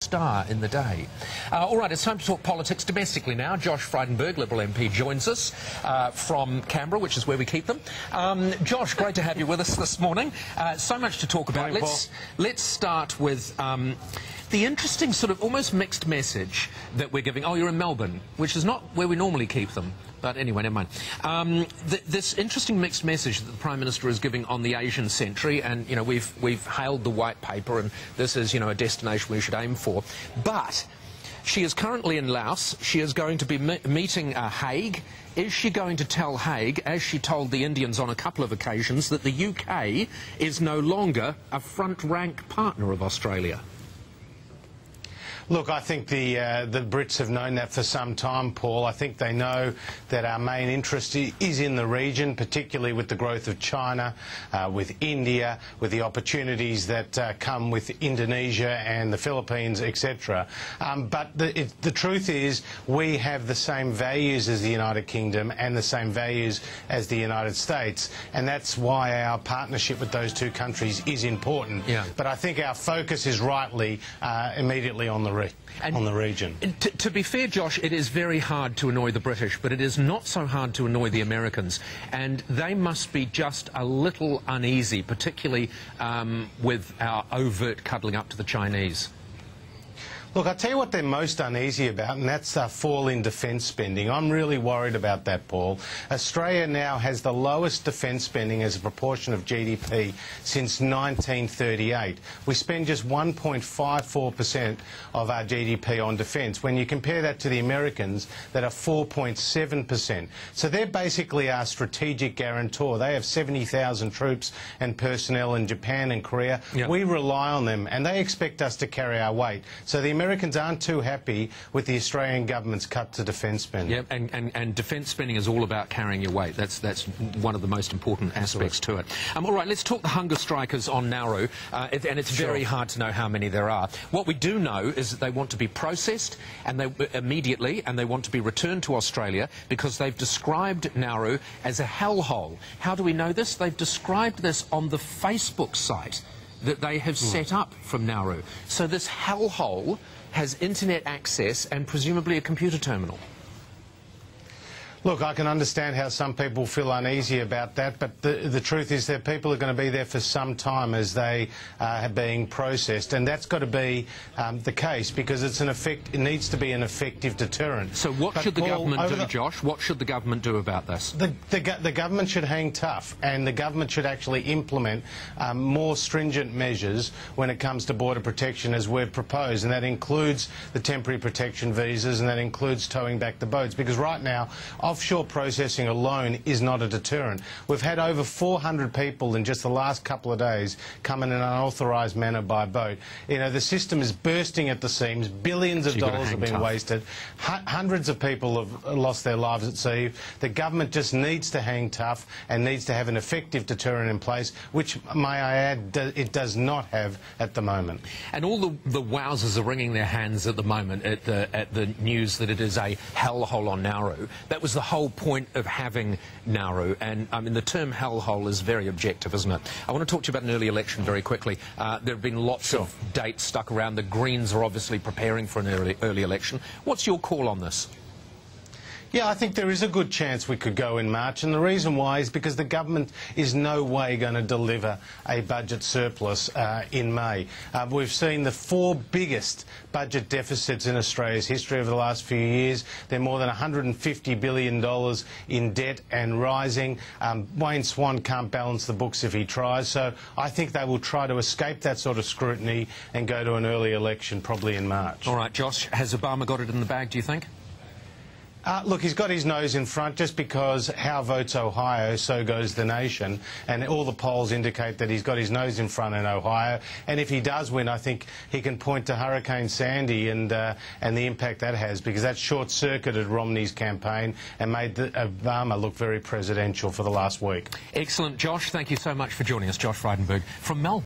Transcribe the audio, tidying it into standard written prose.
star in the day. All right, it's time to talk politics domestically now. Josh Frydenberg, Liberal MP, joins us from Canberra, which is where we keep them. Josh, great to have you with us this morning. So much to talk about. Let's start with the interesting sort of almost mixed message that we're giving. Oh, you're in Melbourne, which is not where we normally keep them. But anyway, never mind. This interesting mixed message that the Prime Minister is giving on the Asian century, and, you know, we've hailed the white paper, and this is, you know, a destination we should aim for. But she is currently in Laos. She is going to be meeting Hague. Is she going to tell Hague, as she told the Indians on a couple of occasions, that the UK is no longer a front-rank partner of Australia? Look, I think the Brits have known that for some time, Paul. I think they know that our main interest is in the region, particularly with the growth of China, with India, with the opportunities that come with Indonesia and the Philippines, etc. But the truth is we have the same values as the United Kingdom and the same values as the United States, and that's why our partnership with those two countries is important. Yeah. But I think our focus is rightly immediately on the region. To be fair, Josh, it is very hard to annoy the British, but it is not so hard to annoy the Americans. And they must be just a little uneasy, particularly with our overt cuddling up to the Chinese. Look, I'll tell you what they're most uneasy about, and that's fall in defence spending. I'm really worried about that, Paul. Australia now has the lowest defence spending as a proportion of GDP since 1938. We spend just 1.54% of our GDP on defence, when you compare that to the Americans that are 4.7%. So they're basically our strategic guarantor. They have 70,000 troops and personnel in Japan and Korea. Yep. We rely on them, and they expect us to carry our weight. So the Americans aren't too happy with the Australian government's cut to defence spending. Yeah, and defence spending is all about carrying your weight. That's one of the most important aspects to it. All right, let's talk the hunger strikers on Nauru, and it's very hard to know how many there are. What we do know is that they want to be processed and immediately, and they want to be returned to Australia because they've described Nauru as a hellhole. How do we know this? They've described this on the Facebook site that they have set up from Nauru. So this hellhole has internet access and presumably a computer terminal. Look, I can understand how some people feel uneasy about that, but the truth is that people are going to be there for some time as they are being processed, and that's got to be the case because it needs to be an effective deterrent. So what should the government do, Josh? What should the government do about this? The government should hang tough, and the government should actually implement more stringent measures when it comes to border protection as we've proposed, and that includes the temporary protection visas, and that includes towing back the boats, because right now offshore processing alone is not a deterrent. We've had over 400 people in just the last couple of days come in an unauthorised manner by boat. You know, the system is bursting at the seams. Billions of dollars have been wasted. Hundreds of people have lost their lives at sea. The government just needs to hang tough and needs to have an effective deterrent in place, which, may I add, it does not have at the moment. And all the wowsers are wringing their hands at the moment at the news that it is a hellhole on Nauru. That was the whole point of having Nauru, and I mean the term hellhole is very objective, isn't it? I want to talk to you about an early election very quickly. There have been lots of dates stuck around. The Greens are obviously preparing for an early election. What's your call on this? Yeah, I think there is a good chance we could go in March, and the reason why is because the government is no way going to deliver a budget surplus in May. We've seen the four biggest budget deficits in Australia's history over the last few years. They're more than $150 billion in debt and rising. Wayne Swan can't balance the books if he tries, so I think they will try to escape that sort of scrutiny and go to an early election probably in March. All right, Josh, has Obama got it in the bag, do you think? Look, he's got his nose in front just because how votes Ohio, so goes the nation. And all the polls indicate that he's got his nose in front in Ohio. And if he does win, I think he can point to Hurricane Sandy and the impact that has, because that short-circuited Romney's campaign and made Obama look very presidential for the last week. Excellent, Josh. Thank you so much for joining us. Josh Frydenberg from Melbourne.